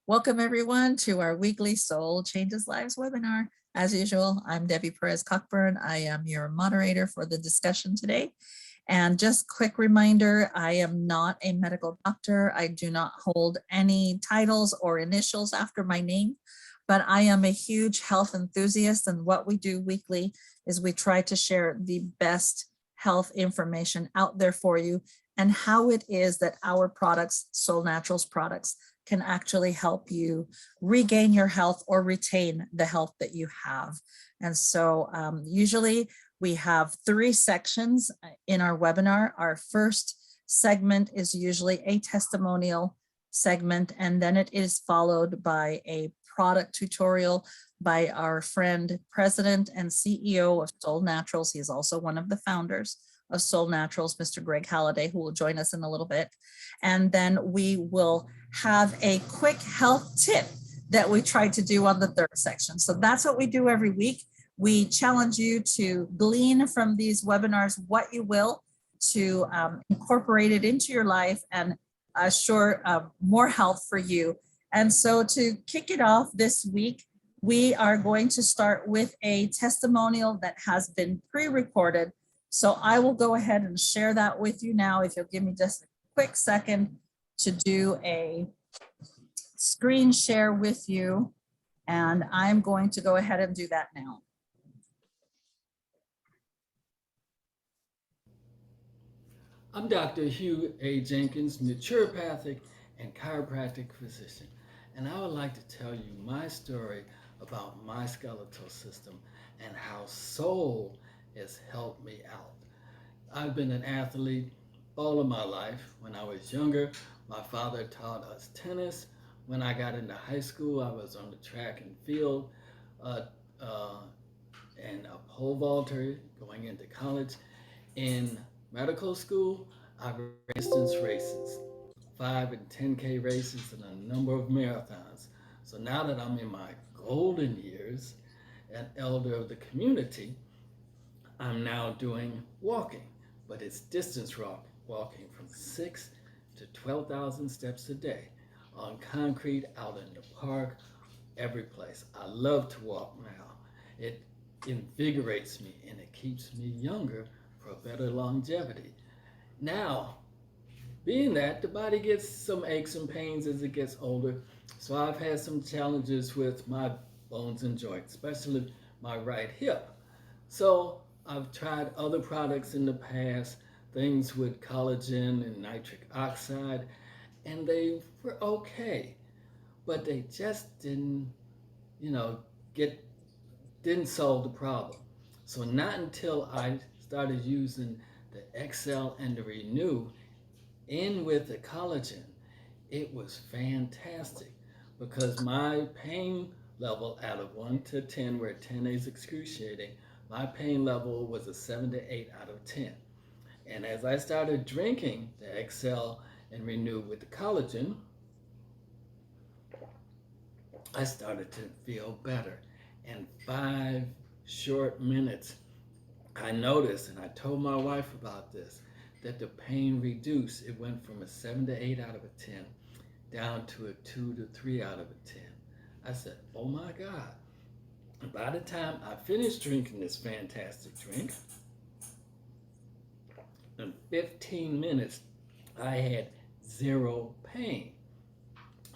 Welcome everyone to our weekly Soul Changes Lives webinar. As usual, I'm Debbie Perez Cockburn. I am your moderator for the discussion today. And just quick reminder, I am not a medical doctor. I do not hold any titles or initials after my name, but I am a huge health enthusiast. And what we do weekly is we try to share the best health information out there for you and how it is that our products, Soul Naturals products, can actually help you regain your health or retain the health that you have. And so usually we have 3 sections in our webinar. Our first segment is usually a testimonial segment, and then it is followed by a product tutorial by our friend, President and CEO of Soul Naturals. He is also one of the founders of Soul Naturals, Mr. Greg Halliday, who will join us in a little bit. And then we will have a quick health tip that we try to do on the 3rd section. So that's what we do every week. We challenge you to glean from these webinars what you will to incorporate it into your life and assure more health for you. And so to kick it off this week, we are going to start with a testimonial that has been pre-recorded. So I will go ahead and share that with you now. If you'll give me just a quick second to do a screen share with you. And I'm going to go ahead and do that now. I'm Dr. Hugh A. Jenkins, naturopathic and chiropractic physician, and I would like to tell you my story about my skeletal system and how soul has helped me out. I've been an athlete all of my life. When I was younger, my father taught us tennis. When I got into high school, I was on the track and field and a pole vaulter going into college. In medical school, I ran distance races, 5 and 10K races, and a number of marathons. So now that I'm in my golden years, an elder of the community, I'm now doing walking, but it's distance walking from 6 to 12,000 steps a day on concrete, out in the park, every place. I love to walk now. It invigorates me and it keeps me younger for better longevity. Now, being that the body gets some aches and pains as it gets older, so I've had some challenges with my bones and joints, especially my right hip. So I've tried other products in the past, things with collagen and nitric oxide, and they were okay, but they just didn't, you know, get didn't solve the problem. So not until I started using the Excel and the Renew in with the collagen, it was fantastic because my pain level out of 1 to 10, where 10 is excruciating, my pain level was a 7 to 8 out of 10. And as I started drinking the Excel and Renew with the collagen, I started to feel better. In 5 short minutes, I noticed, and I told my wife about this, that the pain reduced. It went from a 7 to 8 out of a 10 down to a 2 to 3 out of a 10. I said, oh my God. And by the time I finished drinking this fantastic drink, in 15 minutes, I had 0 pain.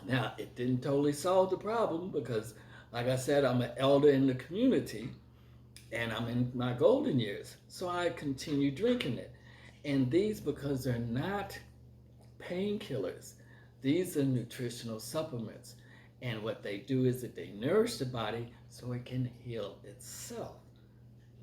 Now, it didn't totally solve the problem because, like I said, I'm an elder in the community and I'm in my golden years. So I continue drinking it. And these, because they're not painkillers, these are nutritional supplements. And what they do is that they nourish the body so it can heal itself.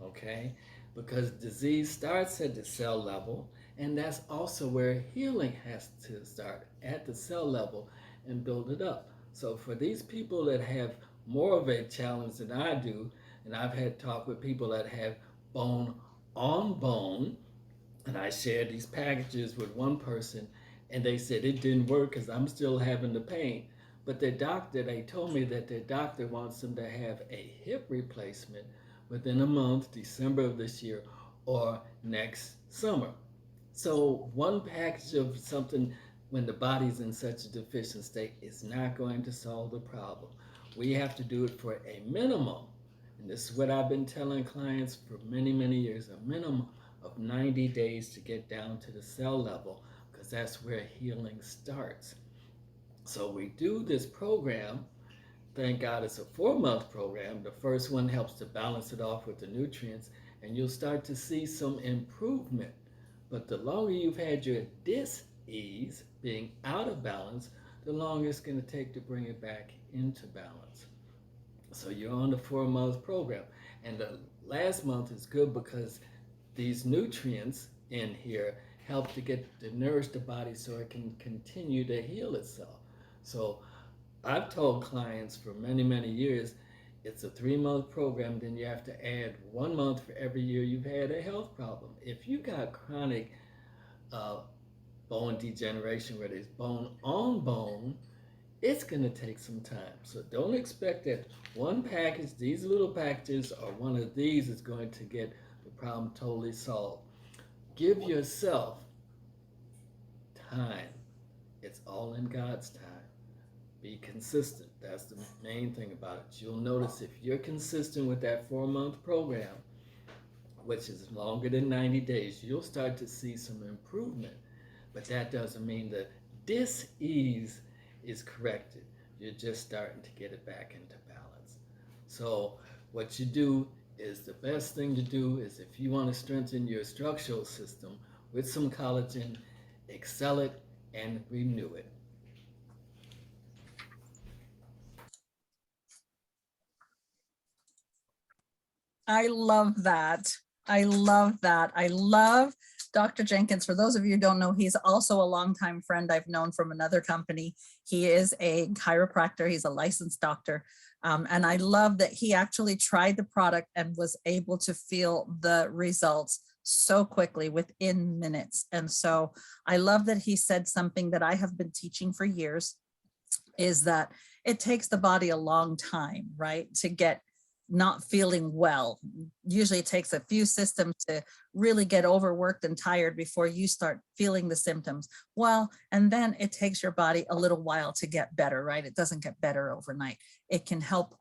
Okay? Because disease starts at the cell level, and that's also where healing has to start, at the cell level, and build it up. So for these people that have more of a challenge than I do, and I've had talk with people that have bone on bone, and I shared these packages with one person, and they said it didn't work because I'm still having the pain. But their doctor, they told me that their doctor wants them to have a hip replacement within a month, December of this year, or next summer. So one package of something when the body's in such a deficient state, it's not going to solve the problem. We have to do it for a minimum. And this is what I've been telling clients for many, many years, a minimum of 90 days to get down to the cell level, because that's where healing starts. So we do this program. Thank God it's a 4-month program. The first one helps to balance it off with the nutrients, and you'll start to see some improvement. But the longer you've had your dis-ease, being out of balance, the longer it's going to take to bring it back into balance. So you're on the 4-month program. And the last month is good because these nutrients in here help to nourish the body so it can continue to heal itself. So I've told clients for many, many years, it's a 3-month program, then you have to add 1 month for every year you've had a health problem. If you got chronic bone degeneration where there's bone on bone, it's going to take some time. So don't expect that one package, these little packages, or one of these is going to get the problem totally solved. Give yourself time. It's all in God's time. Be consistent. That's the main thing about it. You'll notice if you're consistent with that 4-month program, which is longer than 90 days, you'll start to see some improvement. But that doesn't mean the dis-ease is corrected. You're just starting to get it back into balance. So what you do is, the best thing to do is, if you want to strengthen your structural system with some collagen, excel it and renew it. I love that. I love that. I love Dr. Jenkins. For those of you who don't know, he's also a longtime friend I've known from another company. He is a chiropractor. He's a licensed doctor. And I love that he actually tried the product and was able to feel the results so quickly, within minutes. And so I love that he said something that I have been teaching for years, is that it takes the body a long time, right, to get not feeling well. Usually it takes a few systems to really get overworked and tired before you start feeling the symptoms. Well, and then it takes your body a little while to get better, right? It doesn't get better overnight. It can help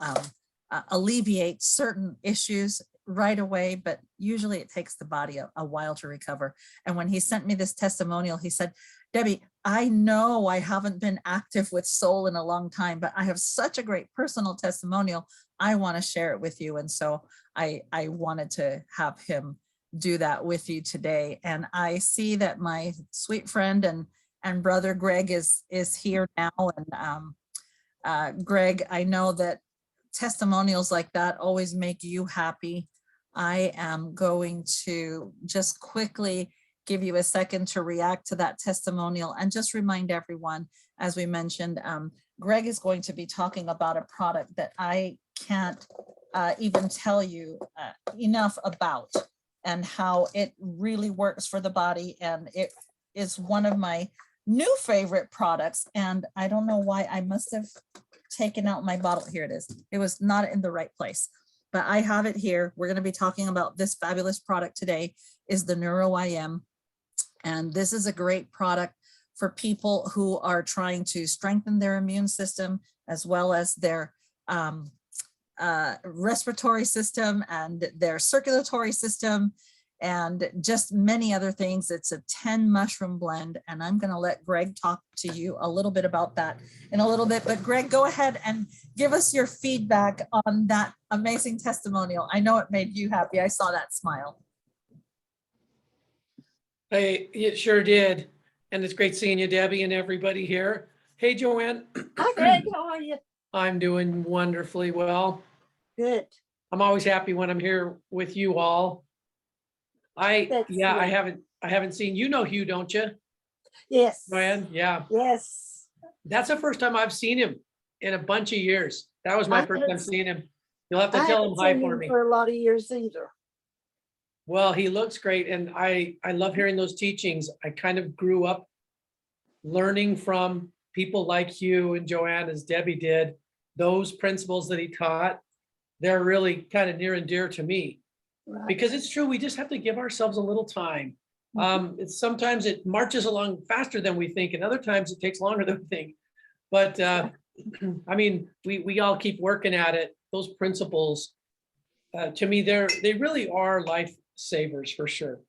alleviate certain issues right away, but usually it takes the body a while to recover. And when he sent me this testimonial, he said, Debbie, I know I haven't been active with Soul in a long time, but I have such a great personal testimonial. I want to share it with you. And so I wanted to have him do that with you today. And I see that my sweet friend and brother Greg is here now. And Greg, I know that testimonials like that always make you happy. I am going to just quickly give you a second to react to that testimonial and just remind everyone, as we mentioned, Greg is going to be talking about a product that I can't even tell you enough about, and how it really works for the body. And it is one of my new favorite products. And I don't know why I must have taken out my bottle. Here it is. It was not in the right place, but I have it here. We're going to be talking about this fabulous product today, is the NeuroIM. And this is a great product for people who are trying to strengthen their immune system, as well as their respiratory system and their circulatory system, and just many other things. It's a 10 mushroom blend, and I'm going to let Greg talk to you a little bit about that in a little bit. But Greg, go ahead and give us your feedback on that amazing testimonial. I know it made you happy. I saw that smile. Hey, it sure did. And it's great seeing you, Debbie, and everybody here. Hey, Joanne. Hi, Greg. How are you? I'm doing wonderfully well. Good. I'm always happy when I'm here with you all. I haven't seen, you know Hugh, don't you? Yes. Joanne? Yeah. Yes. That's the first time I've seen him in a bunch of years. That was my first time seeing him. You'll have to tell him hi for me. For a lot of years either. Well, he looks great, and I love hearing those teachings. I kind of grew up learning from people like you and Joanne, as Debbie did. Those principles that he taught, they're really kind of near and dear to me. Right. Because it's true, we just have to give ourselves a little time. Sometimes it marches along faster than we think, and other times it takes longer than we think. But I mean, we all keep working at it. Those principles, to me, they really are lifesavers for sure.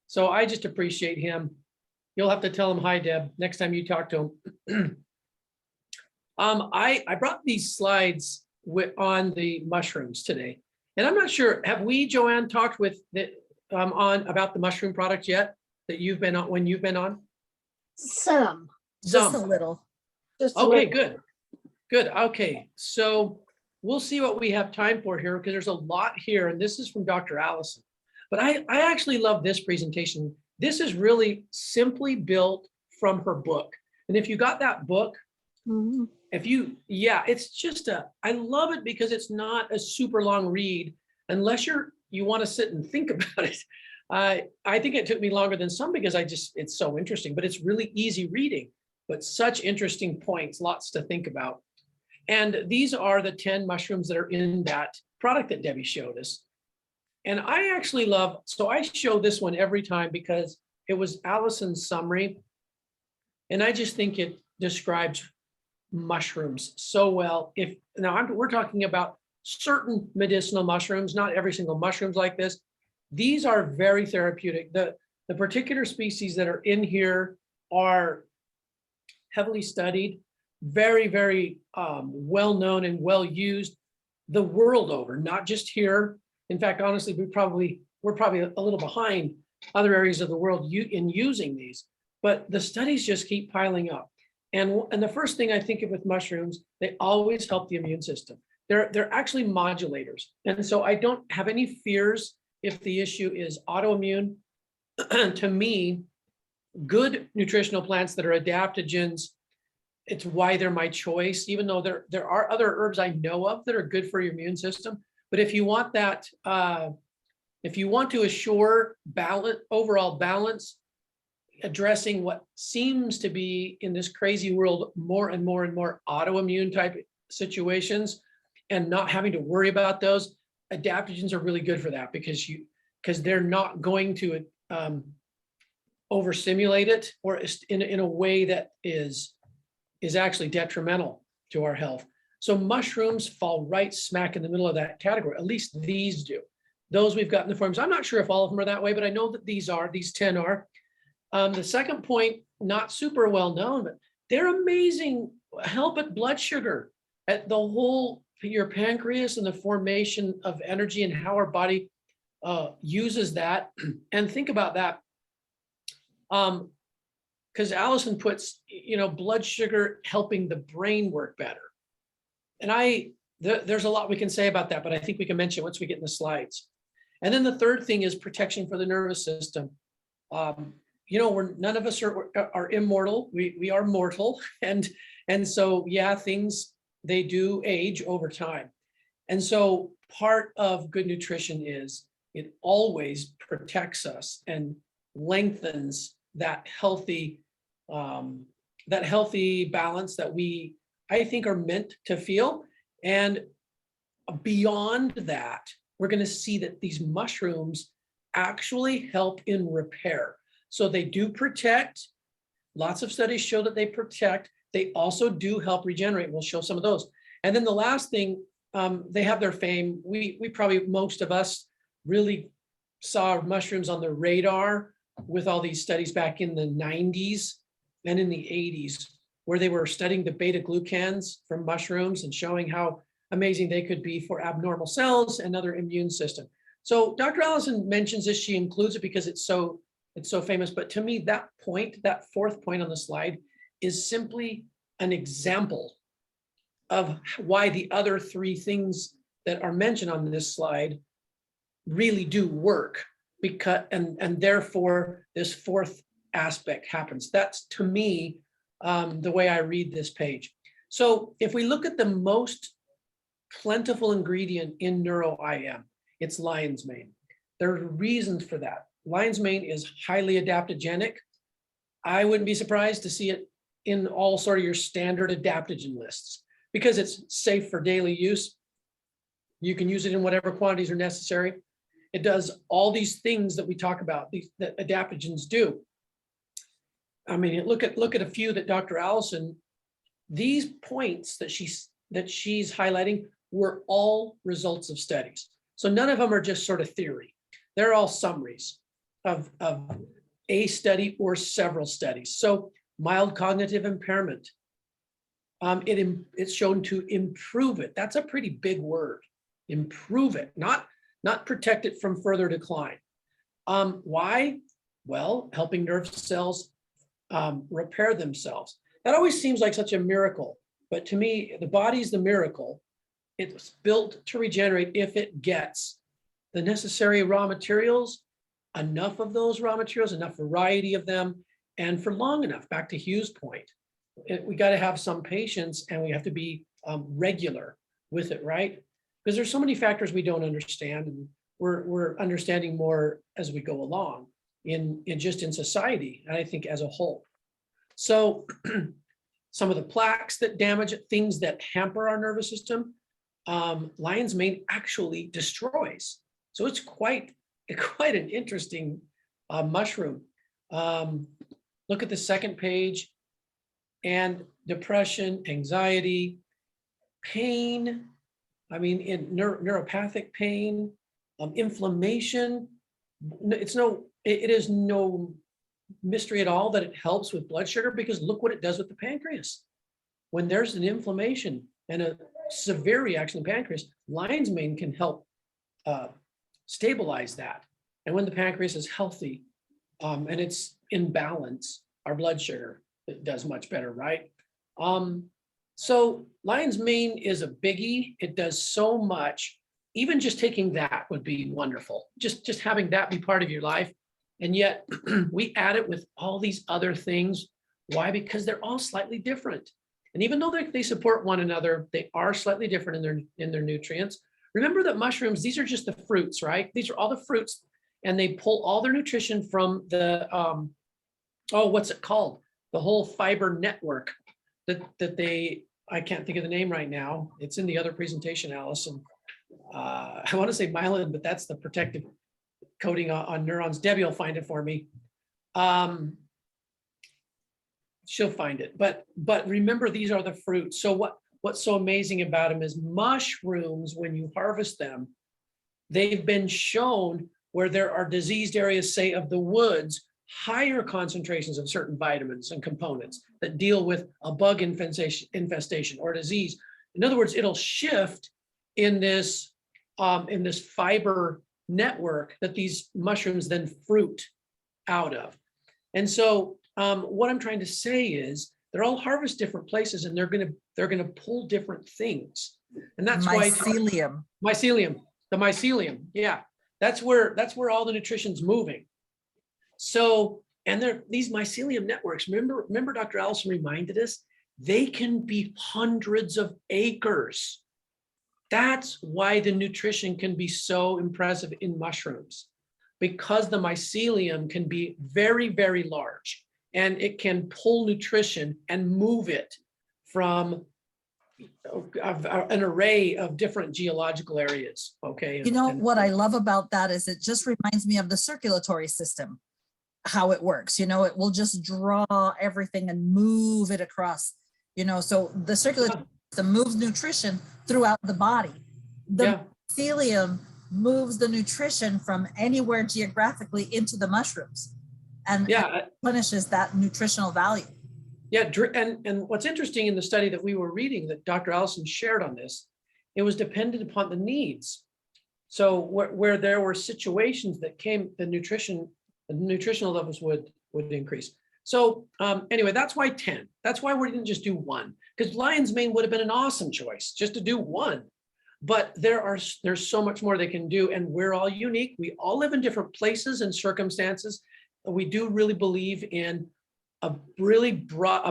So I just appreciate him. You'll have to tell him hi, Deb, next time you talk to him. I brought these slides on the mushrooms today, and I'm not sure, have we, Joanne, talked with on about the mushroom product yet that you've been on when you've been on? Some. Just a Some. little. Just a Okay, little. good. Okay, so we'll see what we have time for here because there's a lot here, and this is from Dr. Allison. But I actually love this presentation. This is really simply built from her book. And if you got that book, Mhm. it's just I love it because it's not a super long read unless you want to sit and think about it. I think it took me longer than some because it's so interesting, but it's really easy reading, but such interesting points, lots to think about. And these are the 10 mushrooms that are in that product that Debbie showed us. And I actually love, so I show this one every time because it was Allison's summary. And I just think it describes mushrooms so well. We're talking about certain medicinal mushrooms, not every single mushroom's like this. These are very therapeutic. The particular species that are in here are heavily studied, very, very well known and well used the world over, not just here. In fact, honestly, we're probably a little behind other areas of the world in using these, but the studies just keep piling up. And the first thing I think of with mushrooms, they always help the immune system. They're actually modulators. And so I don't have any fears if the issue is autoimmune. To me, good nutritional plants that are adaptogens, it's why they're my choice, even though there are other herbs I know of that are good for your immune system. But if you want that, if you want to assure overall balance, addressing what seems to be in this crazy world more and more and more autoimmune type situations and not having to worry about those, adaptogens are really good for that because they're not going to overstimulate it or in a way that is actually detrimental to our health. So mushrooms fall right smack in the middle of that category. At least these do. Those we've got in the forms. I'm not sure if all of them are that way, but I know that these 10 are. The second point, not super well known, but they're amazing help at blood sugar, at your pancreas and the formation of energy and how our body uses that. And think about that. Because Allison puts, blood sugar helping the brain work better. And there's a lot we can say about that, but I think we can mention once we get in the slides. And then the third thing is protection for the nervous system. None of us are immortal. We are mortal. And so, things, they do age over time. And so part of good nutrition is it always protects us and lengthens that healthy balance that I think are meant to feel. And beyond that, we're going to see that these mushrooms actually help in repair. So they do protect. Lots of studies show that they protect. They also do help regenerate. We'll show some of those. And then the last thing, they have their fame. We probably, most of us really saw mushrooms on the radar with all these studies back in the 90s and in the 80s, where they were studying the beta glucans from mushrooms and showing how amazing they could be for abnormal cells and other immune system. So Dr. Allison mentions this, she includes it because it's so famous. But to me, that fourth point on the slide is simply an example of why the other three things that are mentioned on this slide really do work, because and therefore this fourth aspect happens. That's, to me, the way I read this page. So if we look at the most plentiful ingredient in NeuroIM, it's lion's mane. There are reasons for that. Lion's mane is highly adaptogenic. I wouldn't be surprised to see it in all sort of your standard adaptogen lists because it's safe for daily use. You can use it in whatever quantities are necessary. It does all these things that we talk about, that adaptogens do. I mean, look at a few that Dr. Allison, these points that she's highlighting were all results of studies. So none of them are just sort of theory. They're all summaries of a study or several studies. So mild cognitive impairment, it's shown to improve it. That's a pretty big word, improve it, not protect it from further decline. Why? Well, helping nerve cells repair themselves. That always seems like such a miracle, but to me, the body's the miracle. It's built to regenerate if it gets the necessary raw materials, enough of those raw materials, enough variety of them, and for long enough. Back to Hugh's point, we got to have some patience, and we have to be regular with it, right? Because there's so many factors we don't understand, and we're understanding more as we go along in society, and I think as a whole. So some of the plaques that damage it, things that hamper our nervous system, lion's mane actually destroys. So it's quite an interesting mushroom. Look at the second page. And depression, anxiety, pain, I mean, in neuropathic pain, inflammation. It is no mystery at all that it helps with blood sugar, because look what it does with the pancreas. When there's an inflammation and a severe reaction in the pancreas, lion's mane can help stabilize that. And when the pancreas is healthy and it's in balance, our blood sugar, it does much better, right? So lion's mane is a biggie. It does so much. Even just taking that would be wonderful. Just having that be part of your life. And yet we add it with all these other things. Why? Because they're all slightly different. And even though they support one another, they are slightly different in their nutrients. Remember that mushrooms, these are just the fruits, right? These are all the fruits, and they pull all their nutrition from the, what's it called? The whole fiber network that I can't think of the name right now. It's in the other presentation, Allison. I want to say myelin, but that's the protective coating on neurons. Debbie will find it for me. She'll find it. But remember, these are the fruits. So what's so amazing about them is mushrooms, when you harvest them, they've been shown where there are diseased areas, say of the woods, higher concentrations of certain vitamins and components that deal with a bug infestation or disease. In other words, it'll shift in this fiber network that these mushrooms then fruit out of. And so what I'm trying to say is they're all harvest different places, and they're gonna pull different things. And that's Mycelium. why the mycelium, yeah, that's where all the nutrition's moving. So, and these mycelium networks, remember Dr. Allison reminded us, they can be hundreds of acres. That's why the nutrition can be so impressive in mushrooms, because the mycelium can be very, very large, and it can pull nutrition and move it from an array of different geological areas, okay? You know, what I love about that is it just reminds me of the circulatory system, how it works. You know, it will just draw everything and move it across, you know, so the circulatory system moves nutrition throughout the body. The mycelium moves the nutrition from anywhere geographically into the mushrooms and replenishes that nutritional value. Yeah, and what's interesting in the study that we were reading that Dr. Allison shared on this, it was dependent upon the needs. So where there were situations that came, the nutritional levels would increase. So anyway, that's why 10. That's why we didn't just do one, because lion's mane would have been an awesome choice just to do one. But there's so much more they can do, and we're all unique. We all live in different places and circumstances. We do really believe in a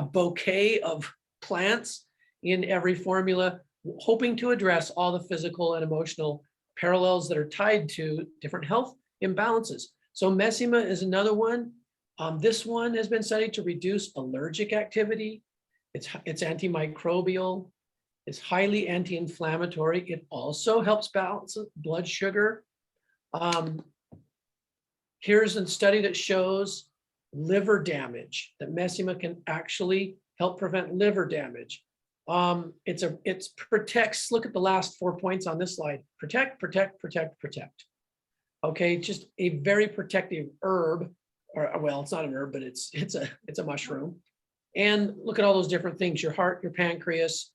bouquet of plants in every formula, hoping to address all the physical and emotional parallels that are tied to different health imbalances. So MESIMA is another one. This one has been studied to reduce allergic activity. It's antimicrobial. It's highly anti-inflammatory. It also helps balance blood sugar. Here's a study that shows liver damage, that MESIMA can actually help prevent liver damage. It protects, look at the last 4 points on this slide: protect, protect, protect, protect. Okay, just a very protective herb, or well, it's not an herb, but it's a mushroom. And look at all those different things: your heart, your pancreas.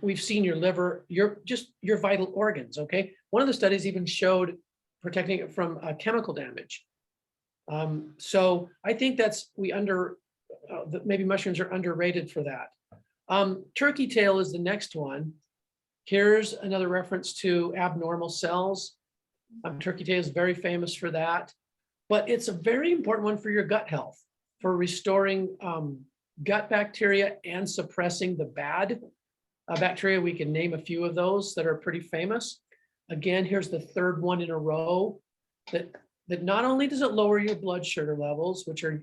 We've seen your liver, your vital organs. Okay, one of the studies even showed protecting it from chemical damage. So I think maybe mushrooms are underrated for that. Turkey tail is the next one. Here's another reference to abnormal cells. Turkey tail is very famous for that, but it's a very important one for your gut health, for restoring gut bacteria and suppressing the bad bacteria. We can name a few of those that are pretty famous. Again, here's the third one in a row that not only does it lower your blood sugar levels, which are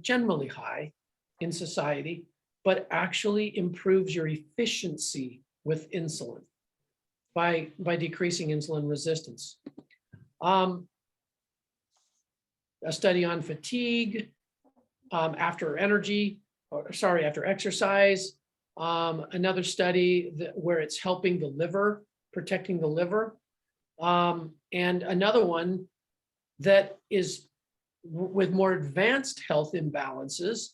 generally high in society, but actually improves your efficiency with insulin by decreasing insulin resistance. A study on fatigue after exercise. Another study where it's helping the liver, protecting the liver. And another one that is with more advanced health imbalances,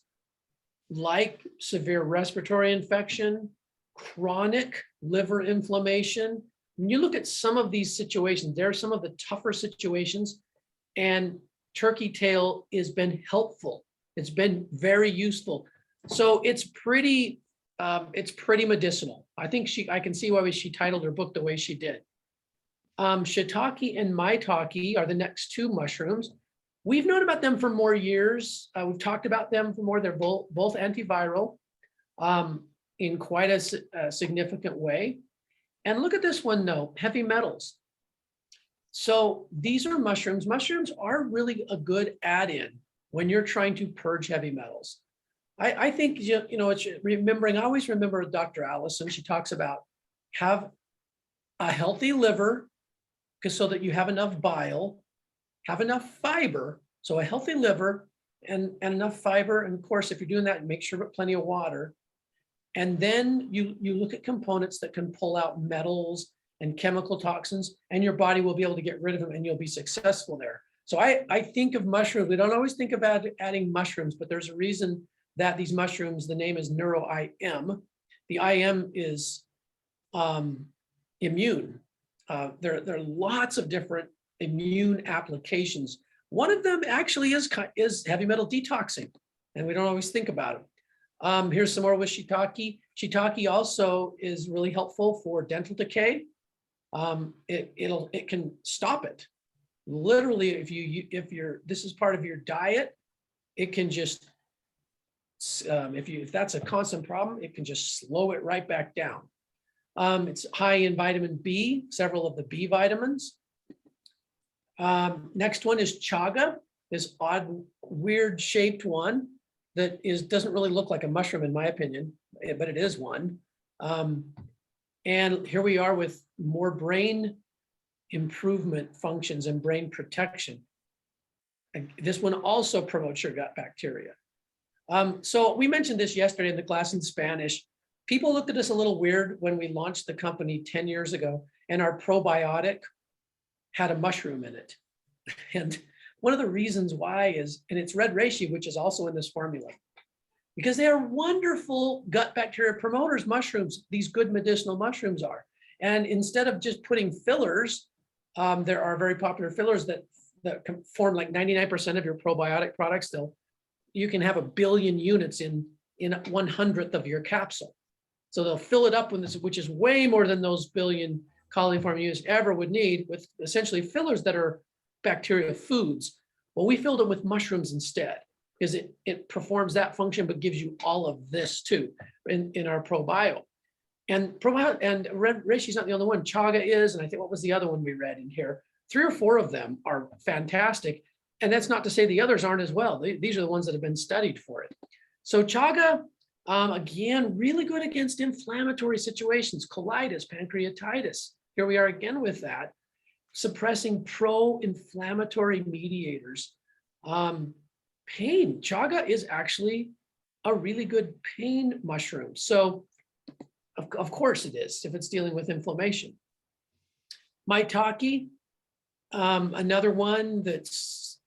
like severe respiratory infection, chronic liver inflammation. When you look at some of these situations, there are some of the tougher situations, and turkey tail has been helpful. It's been very useful. So it's pretty medicinal. I think I can see why she titled her book the way she did. Shiitake and MAITAKE are the next two mushrooms. We've known about them for more years. We've talked about them for more. They're both antiviral in quite a significant way. And look at this one though, heavy metals. So these are mushrooms. Mushrooms are really a good add-in when you're trying to purge heavy metals. I think, it's remembering, I always remember Dr. Allison, she talks about have a healthy liver, so that you have enough bile, have enough fiber, so a healthy liver and enough fiber. And of course, if you're doing that, make sure you have plenty of water. And then you look at components that can pull out metals and chemical toxins, and your body will be able to get rid of them and you'll be successful there. So I think of mushrooms, we don't always think about adding mushrooms, but there's a reason that these mushrooms, the name is NeuroIM. The IM is immune. There are lots of different immune applications. One of them actually is heavy metal detoxing, and we don't always think about it. Here's some more with shiitake. Shiitake also is really helpful for dental decay. It can stop it. Literally, if this is part of your diet, it can just if that's a constant problem, it can just slow it right back down. It's high in vitamin B, several of the B vitamins. Next one is CHAGA, this odd, weird shaped one that doesn't really look like a mushroom in my opinion, but it is one. And here we are with more brain improvement functions and brain protection. This one also promotes your gut bacteria. So we mentioned this yesterday in the class in Spanish. People looked at us a little weird when we launched the company 10 years ago, and our probiotic had a mushroom in it. And one of the reasons why is, and it's red reishi, which is also in this formula, because they are wonderful gut bacteria promoters, mushrooms, these good medicinal mushrooms are. And instead of just putting fillers, there are very popular fillers that can form like 99% of your probiotic products. You can have 1 billion units in 1/100th of your capsule. So they'll fill it up with this, which is way more than those billion coliform units ever would need, with essentially fillers that are bacteria foods. Well, we filled them with mushrooms instead, because it performs that function, but gives you all of this too in our probio. And red reishi is not the only one. Chaga is, and I think what was the other one we read in here? 3 or 4 of them are fantastic. And that's not to say the others aren't as well. These are the ones that have been studied for it. So chaga, again, really good against inflammatory situations, colitis, pancreatitis. Here we are again with that. suppressing pro-inflammatory mediators. Pain, chaga is actually a really good pain mushroom. So of course it is if it's dealing with inflammation. Maitake, another one that's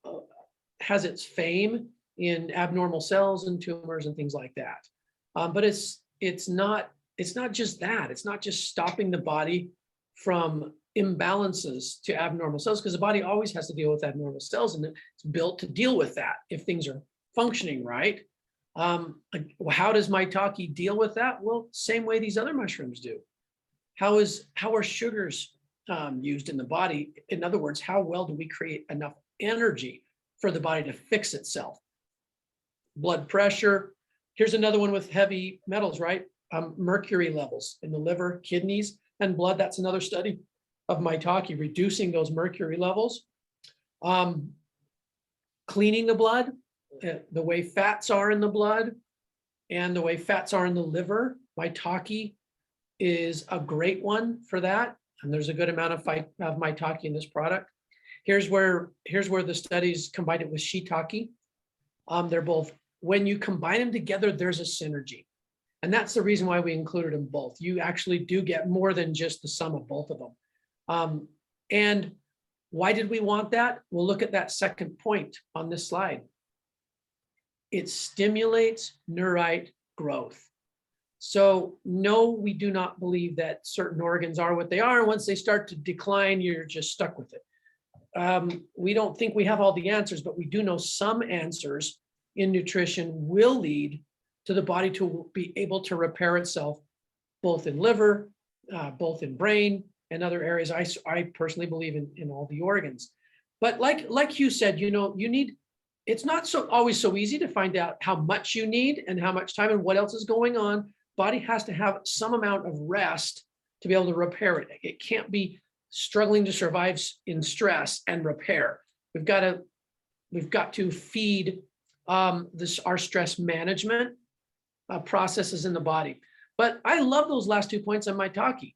has its fame in abnormal cells and tumors and things like that. But it's not just that. It's not just stopping the body from imbalances to abnormal cells, because the body always has to deal with abnormal cells, and it's built to deal with that if things are functioning right. How does maitake deal with that? Well, same way these other mushrooms do. How are sugars used in the body? In other words, how well do we create enough energy for the body to fix itself? Blood pressure. Here's another one with heavy metals, right? Mercury levels in the liver, kidneys, and blood. That's another study of maitake, reducing those mercury levels. Cleaning the blood, the way fats are in the blood and the way fats are in the liver. Maitake is a great one for that. And there's a good amount of maitake in this product. Here's where the studies combine it with shiitake. They're both, when you combine them together, there's a synergy. And that's the reason why we included them both. You actually do get more than just the sum of both of them. And why did we want that? We'll look at that second point on this slide. It stimulates neurite growth. So no, we do not believe that certain organs are what they are. And once they start to decline, you're just stuck with it. We don't think we have all the answers, but we do know some answers in nutrition will lead to the body to be able to repair itself, both in liver, both in brain, and other areas. I personally believe in all the organs. But like you said, you need, it's not always so easy to find out how much you need and how much time and what else is going on. Body has to have some amount of rest to be able to repair it. It can't be struggling to survive in stress and repair. We've got to feed our stress management processes in the body. But I love those last 2 points on maitake.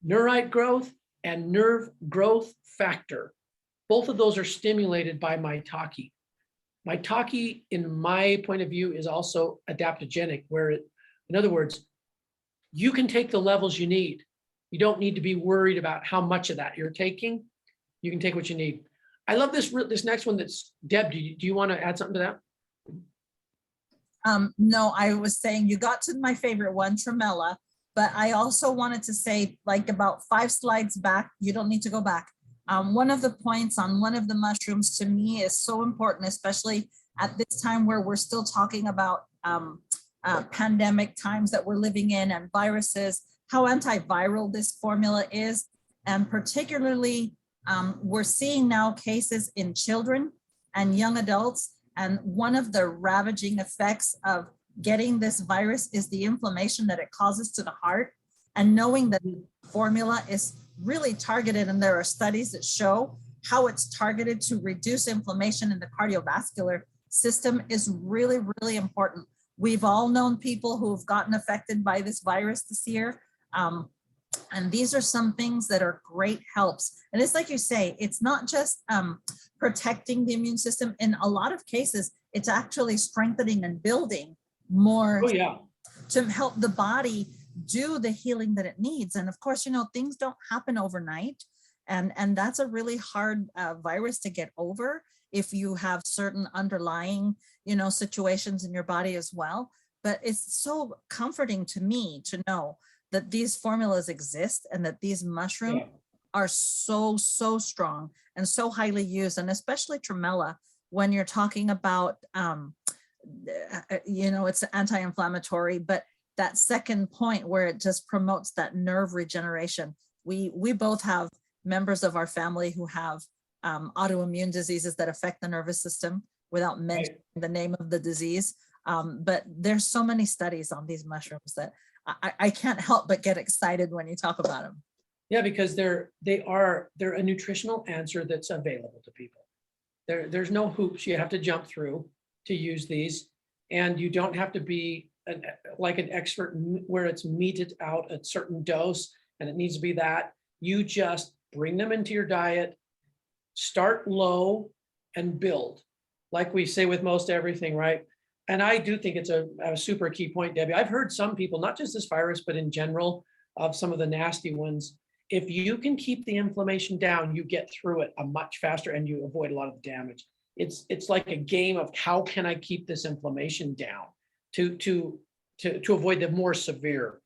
Neurite growth and nerve growth factor. Both of those are stimulated by maitake. Maitake, in my point of view, is also adaptogenic, where in other words, you can take the levels you need. You don't need to be worried about how much of that you're taking. You can take what you need. I love this next one. That's Deb. Do you want to add something to that? No, I was saying you got to my favorite one, tremella, but I also wanted to say, like about 5 slides back, you don't need to go back. One of the points on one of the mushrooms to me is so important, especially at this time where we're still talking about pandemic times that we're living in and viruses, how antiviral this formula is. And particularly, we're seeing now cases in children and young adults. And one of the ravaging effects of getting this virus is the inflammation that it causes to the heart. And knowing that the formula is really targeted, and there are studies that show how it's targeted to reduce inflammation in the cardiovascular system is really, really important. We've all known people who've gotten affected by this virus this year. And these are some things that are great helps. And it's like you say, it's not just protecting the immune system. In a lot of cases, it's actually strengthening and building more to help the body do the healing that it needs. And of course, things don't happen overnight. And that's a really hard virus to get over if you have certain underlying, situations in your body as well. But it's so comforting to me to know that these formulas exist and that these mushrooms are so strong and so highly used, and especially tremella, when you're talking about, it's anti-inflammatory, but that second point where it just promotes that nerve regeneration. We both have members of our family who have autoimmune diseases that affect the nervous system without mentioning the name of the disease. But there's so many studies on these mushrooms that I can't help but get excited when you talk about them. Yeah, because they're a nutritional answer that's available to people. There's no hoops you have to jump through to use these, and you don't have to be like an expert where it's meted out a certain dose and it needs to be that. You just bring them into your diet, start low and build. Like we say with most everything, right? And I do think it's a super key point, Debbie. I've heard some people, not just this virus, but in general, of some of the nasty ones, if you can keep the inflammation down, you get through it a much faster and you avoid a lot of damage. It's like a game of how can I keep this inflammation down to avoid the more severe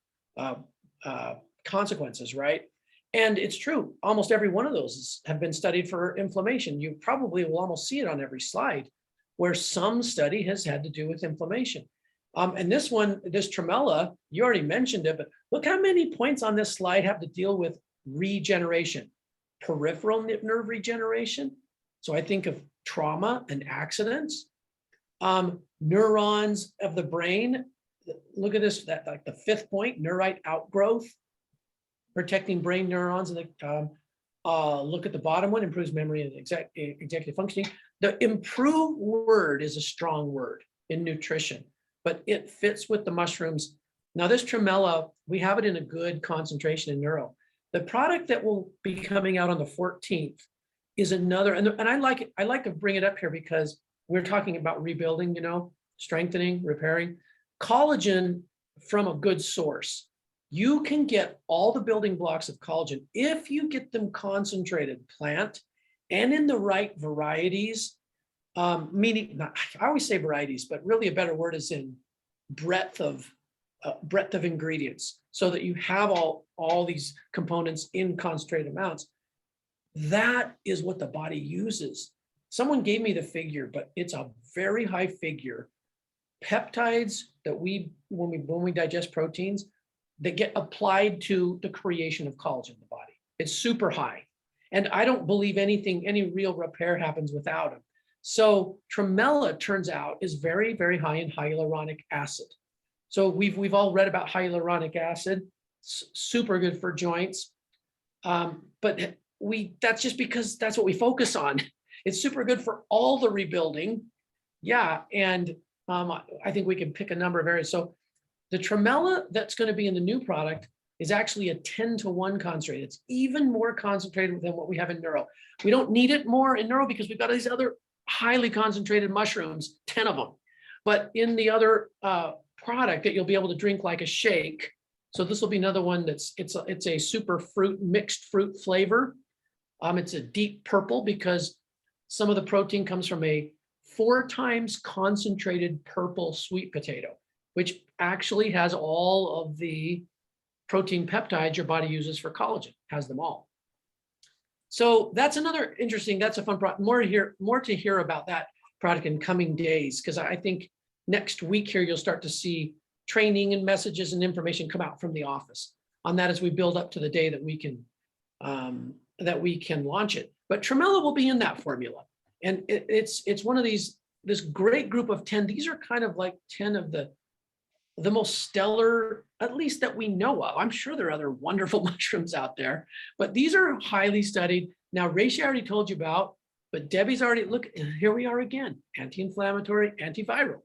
consequences, right? And it's true, almost every one of those have been studied for inflammation. You probably will almost see it on every slide where some study has had to do with inflammation. And this one, this TREMELLA, you already mentioned it, but look how many points on this slide have to deal with regeneration, peripheral nerve regeneration. So I think of trauma and accidents, neurons of the brain. Look at this, that like the 5th point, neurite outgrowth, protecting brain neurons. And look at the bottom one, improves memory and executive functioning. The improve word is a strong word in nutrition, but it fits with the mushrooms. Now this TREMELLA, we have it in a good concentration in neuro. The product that will be coming out on the 14th is another, and I like to bring it up here because we're talking about rebuilding, you know, strengthening, repairing. Collagen from a good source. You can get all the building blocks of collagen if you get them concentrated, plant, and in the right varieties, meaning, I always say varieties, but really a better word is in breadth of ingredients, so that you have all these components in concentrated amounts. That is what the body uses. Someone gave me the figure, but it's a very high figure. Peptides that when we digest proteins, they get applied to the creation of collagen in the body. It's super high. And I don't believe any real repair happens without them. So TREMELLA, turns out, is very, very high in hyaluronic acid. So we've all read about hyaluronic acid, super good for joints. But that's just because that's what we focus on. It's super good for all the rebuilding. Yeah, and I think we can pick a number of areas. So the TREMELLA that's going to be in the new product is actually a 10-to-1 concentrate. It's even more concentrated than what we have in neuro. We don't need it more in neuro because we've got these other highly concentrated mushrooms, 10 of them. But in the other product that you'll be able to drink like a shake. So this will be another one it's a super fruit, mixed fruit flavor. It's a deep purple because some of the protein comes from a 4 times concentrated purple sweet potato, which actually has all of the protein peptides your body uses for collagen, has them all. So that's another interesting, that's a fun product. More to hear about that product in coming days, because I think next week here, you'll start to see training and messages and information come out from the office on that as we build up to the day that we can launch it. But TREMELLA will be in that formula. And it's one of this great group of 10. These are kind of like 10 of the most stellar, at least that we know of. I'm sure there are other wonderful mushrooms out there, but these are highly studied. Now, Reishi I already told you about, but Debbie's already, look, here we are again, anti-inflammatory, antiviral,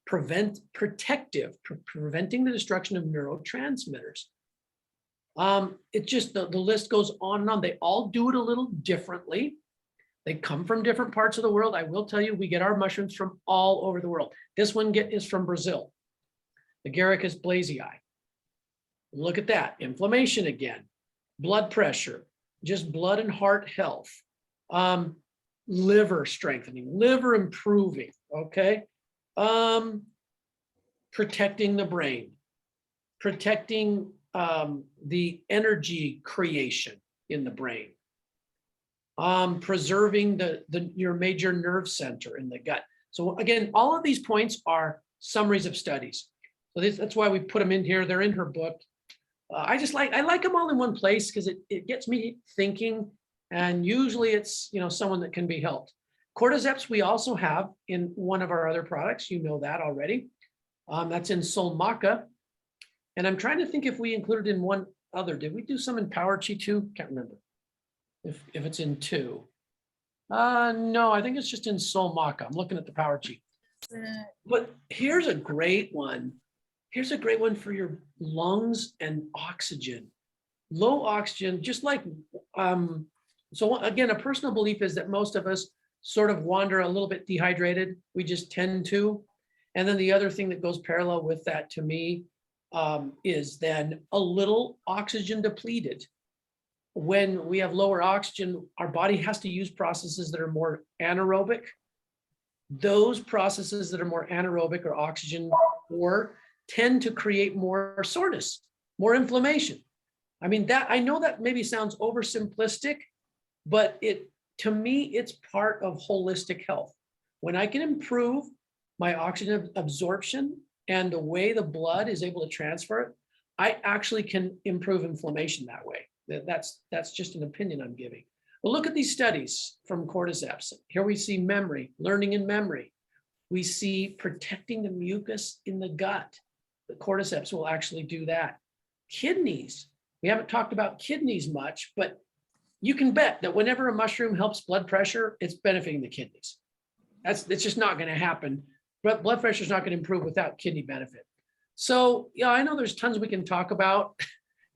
protective, preventing the destruction of neurotransmitters. It just, the list goes on and on. They all do it a little differently. They come from different parts of the world. I will tell you, we get our mushrooms from all over the world. This one is from Brazil. Agaricus BLAZEI. Look at that, inflammation again, blood pressure, just blood and heart health, liver strengthening, liver improving, okay? Protecting the brain, protecting the energy creation in the brain, preserving your major nerve center in the gut. So again, all of these points are summaries of studies. So that's why we put them in here. They're in her book. I like them all in one place because it gets me thinking, and usually it's someone that can be helped. Cordyceps we also have in one of our other products. You know that already. That's in SolleChangesLives. And I'm trying to think if we included in one other. Did we do some in Power Chi too? Can't remember if it's in 2. No, I think it's just in SolleChangesLives. I'm looking at the Power Chi. But here's a great one. Here's a great one for your lungs and oxygen. low oxygen, just like, so again, a personal belief is that most of us sort of wander a little bit dehydrated. We just tend to. And then the other thing that goes parallel with that to me is then a little oxygen depleted. When we have lower oxygen, our body has to use processes that are more anaerobic. Those processes that are more anaerobic or oxygen poor tend to create more soreness, more inflammation. I mean, that I know that maybe sounds oversimplistic, but to me, it's part of holistic health. When I can improve my oxygen absorption and the way the blood is able to transfer it, I actually can improve inflammation that way. That's just an opinion I'm giving. But look at these studies from cordyceps. Here we see memory, learning in memory. We see protecting the mucus in the gut. The cordyceps will actually do that. Kidneys. We haven't talked about kidneys much, but you can bet that whenever a mushroom helps blood pressure, it's benefiting the kidneys. It's just not going to happen. But blood pressure is not going to improve without kidney benefit. So, yeah, I know there's tons we can talk about,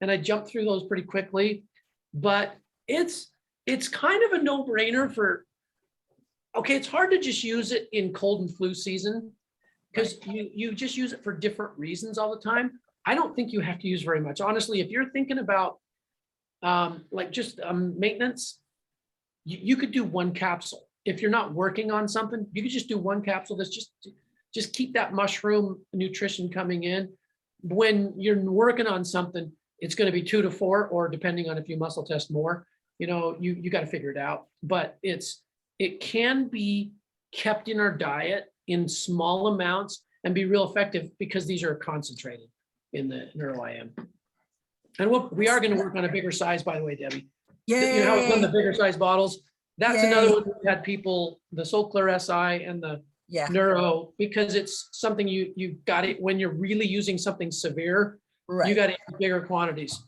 and I jumped through those pretty quickly, but it's kind of a no-brainer for, okay, it's hard to just use it in cold and flu season because you just use it for different reasons all the time. I don't think you have to use very much. Honestly, if you're thinking about like just maintenance, you could do one capsule. If you're not working on something, you could just do one capsule. That's just keep that mushroom nutrition coming in. When you're working on something, it's going to be 2 to 4, or depending on if you muscle test more, you know, you got to figure it out. But it can be kept in our diet in small amounts and be real effective because these are concentrated in the NeuroIM. And we are going to work on a bigger size, by the way, Debbie. Yay. You know how we've done the bigger size bottles? That's Yay. another one we had people, the SolClear SI and the Neuro, because it's something you got it when you're really using something severe, you got to eat bigger quantities.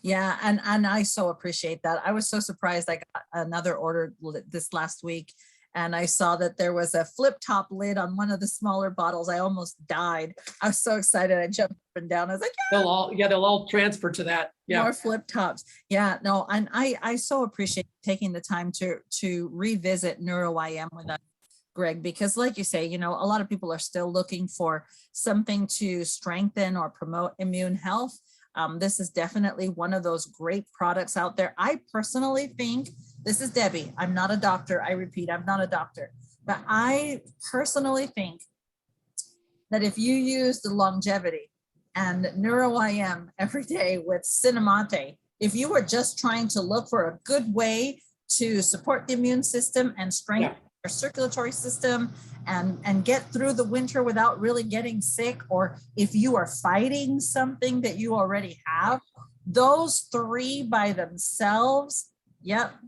Yeah, and I so appreciate that. I was so surprised. I got another order this last week, and I saw that there was a flip top lid on one of the smaller bottles. I almost died. I was so excited. I jumped up and down. I was like, yeah. They'll all transfer to that. Yeah. More flip tops. Yeah, no, and I so appreciate taking the time to revisit NeuroIM with us, Greg, because like you say, you know, a lot of people are still looking for something to strengthen or promote immune health. This is definitely one of those great products out there. I personally think, this is Debbie, I'm not a doctor. I repeat, I'm not a doctor, but I personally think that if you use the longevity and NeuroIM every day with CINAMATE, if you were just trying to look for a good way to support the immune system and strengthen your circulatory system and get through the winter without really getting sick, or if you are fighting something that you already have, those 3 by themselves,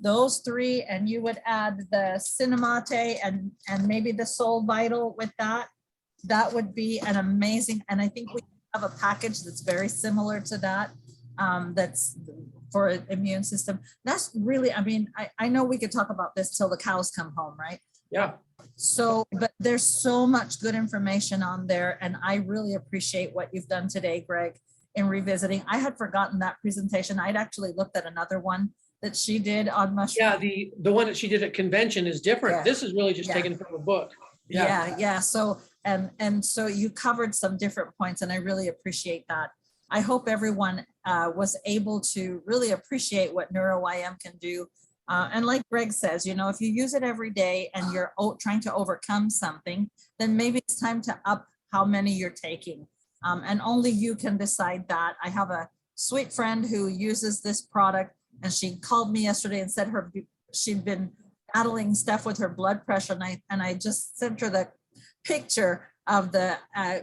those 3, and you would add the CINAMATE and maybe the Soul Vital with that would be an amazing, and I think we have a package that's very similar to that, that's for an immune system. That's really, I mean, I know we could talk about this till the cows come home, right? Yeah. So, but there's so much good information on there, and I really appreciate what you've done today, Greg, in revisiting. I had forgotten that presentation. I'd actually looked at another one that she did on mushroom. Yeah, the one that she did at convention is different. This is really just taken from a book. Yeah. So, and so you covered some different points, and I really appreciate that. I hope everyone was able to really appreciate what NeuroIM can do. And like Greg says, you know, if you use it every day and you're trying to overcome something, then maybe it's time to up how many you're taking. And only you can decide that. I have a sweet friend who uses this product, and she called me yesterday and said she'd been battling stuff with her blood pressure. And I just sent her the picture of the,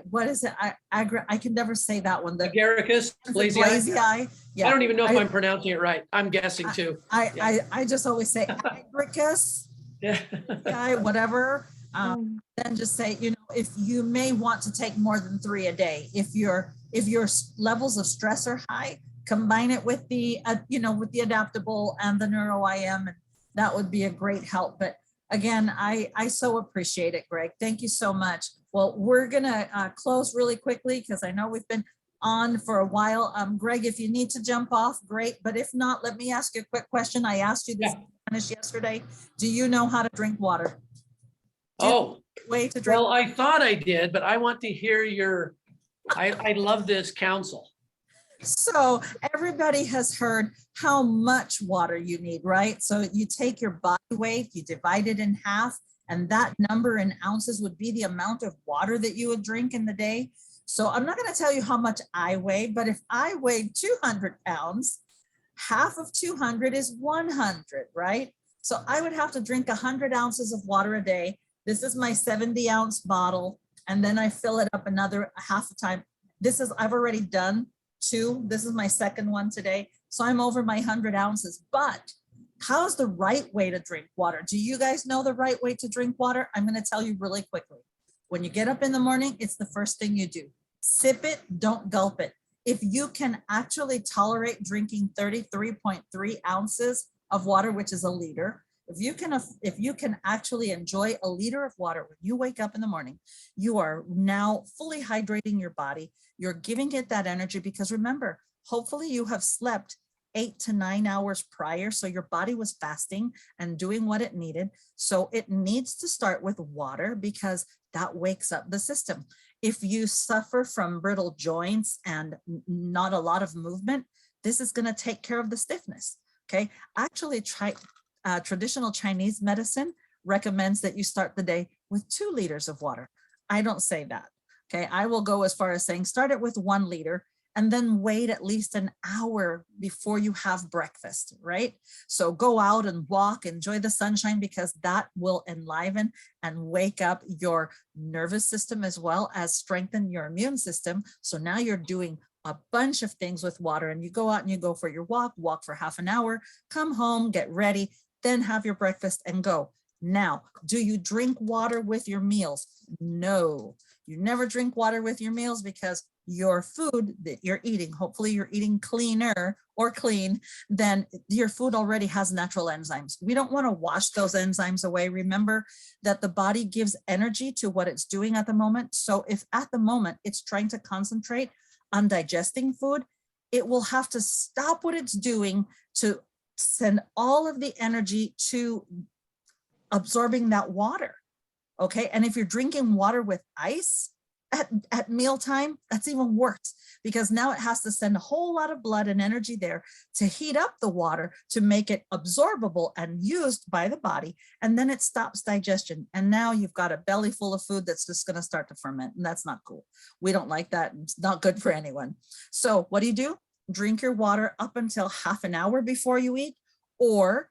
what is it? I can never say that one. The AGARICUS, BLAZEI. Yeah. I don't even know if I'm pronouncing it right. I'm guessing too. I just always say AGARICUS, whatever. Then just say, you know, if you may want to take more than 3 a day, if your levels of stress are high, combine it with the, with the adaptable and the NeuroIM, and that would be a great help. But again, I so appreciate it, Greg. Thank you so much. Well, we're gonna close really quickly because I know we've been on for a while. Greg, if you need to jump off, great. But if not, let me ask you a quick question. I asked you this Yeah. in Spanish yesterday. Do you know how to drink water? Do you know Oh, the way to drink? well, I thought I did, but I want to hear your, I love this counsel. So everybody has heard how much water you need, right? So you take your body weight, you divide it in half, and that number in ounces would be the amount of water that you would drink in the day. So I'm not going to tell you how much I weigh, but if I weighed 200 pounds, half of 200 is 100, right? So I would have to drink 100 ounces of water a day. This is my 70-ounce bottle, and then I fill it up another half the time. I've already done 2. This is my second one today. So I'm over my 100 ounces, but how's the right way to drink water? Do you guys know the right way to drink water? I'm going to tell you really quickly. When you get up in the morning, it's the first thing you do. Sip it, don't gulp it. If you can actually tolerate drinking 33.3 ounces of water, which is a liter, if you can actually enjoy a liter of water when you wake up in the morning, you are now fully hydrating your body. You're giving it that energy because remember, hopefully you have slept 8 to 9 hours prior. So your body was fasting and doing what it needed. So it needs to start with water because that wakes up the system. If you suffer from brittle joints and not a lot of movement, this is going to take care of the stiffness. Okay. Actually, traditional Chinese medicine recommends that you start the day with 2 liters of water. I don't say that. Okay. I will go as far as saying start it with 1 liter and then wait at least an hour before you have breakfast, right? So go out and walk, enjoy the sunshine because that will enliven and wake up your nervous system as well as strengthen your immune system. So now you're doing a bunch of things with water and you go out and you go for your walk for half an hour, come home, get ready, then have your breakfast and go. Now, do you drink water with your meals? No, you never drink water with your meals because your food that you're eating, hopefully you're eating cleaner or clean, then your food already has natural enzymes. We don't want to wash those enzymes away. Remember that the body gives energy to what it's doing at the moment. So if at the moment it's trying to concentrate on digesting food, it will have to stop what it's doing to send all of the energy to absorbing that water. Okay. And if you're drinking water with ice at mealtime, that's even worse because now it has to send a whole lot of blood and energy there to heat up the water to make it absorbable and used by the body. And then it stops digestion. And now you've got a belly full of food that's just going to start to ferment. And that's not cool. We don't like that. It's not good for anyone. So what do? Drink your water up until half an hour before you eat or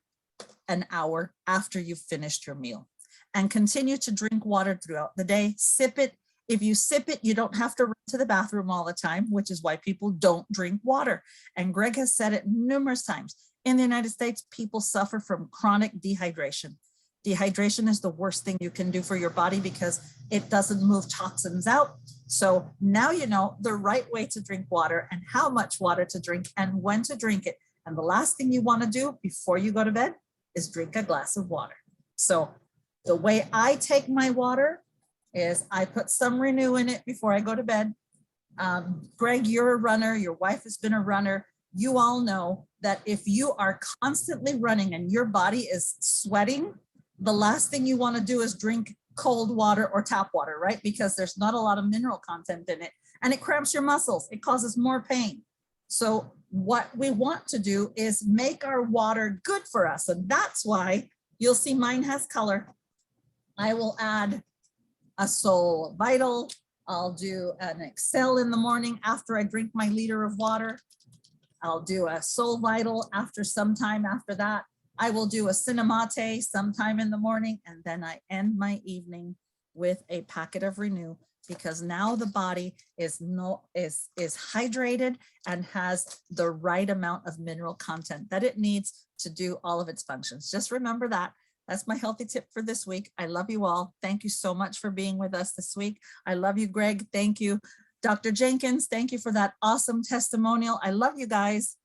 an hour after you've finished your meal, and continue to drink water throughout the day. Sip it. If you sip it, you don't have to run to the bathroom all the time, which is why people don't drink water. And Greg has said it numerous times. In the United States, people suffer from chronic dehydration. Dehydration is the worst thing you can do for your body because it doesn't move toxins out. So now you know the right way to drink water and how much water to drink and when to drink it. And the last thing you want to do before you go to bed is drink a glass of water. So the way I take my water is I put some Renew in it before I go to bed. Greg, you're a runner. Your wife has been a runner. You all know that if you are constantly running and your body is sweating, the last thing you want to do is drink cold water or tap water, right? Because there's not a lot of mineral content in it and it cramps your muscles. It causes more pain. So what we want to do is make our water good for us. And that's why you'll see mine has color. I will add a Soul Vital. I'll do an Excel in the morning after I drink my liter of water. I'll do a Soul Vital after some time after that. I will do a Cinemate sometime in the morning, and then I end my evening with a packet of Renew because now the body is hydrated and has the right amount of mineral content that it needs to do all of its functions. Just remember that. That's my healthy tip for this week. I love you all. Thank you so much for being with us this week. I love you, Greg. Thank you. Dr. Jenkins, thank you for that awesome testimonial. I love you guys.